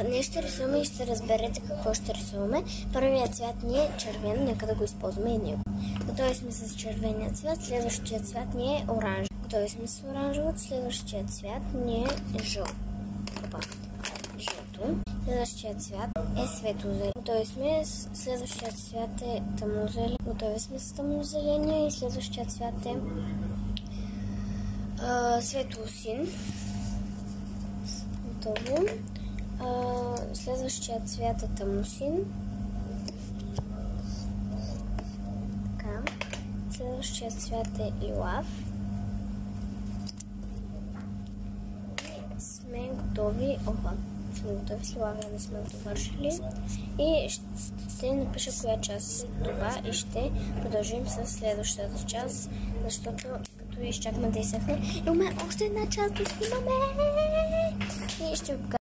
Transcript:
Ние ще рисуваме и ще разберете какво ще рисуваме. Първият цвят ни е червен, нека да го използваме и него. Готови сме с червения цвят, следващия цвят ни е оранж. Готови сме с оранжевото, следващия цвят ни е жълто. Следващия цвят е светлозелен. Готови сме, следващия цвят е тъмнозелен. Готови сме с тъмнозеления и следващия цвят е светлосин. Готово. Следващия цвят е тъмносин. Така. Следващия цвят е лилав. Сме готови. Сме готови с лилавия, не сме го довършили. И ще напиша коя част е това и ще продължим с следващата част, защото като изчакаме да изсъхне, имаме още една част да снимаме. И ще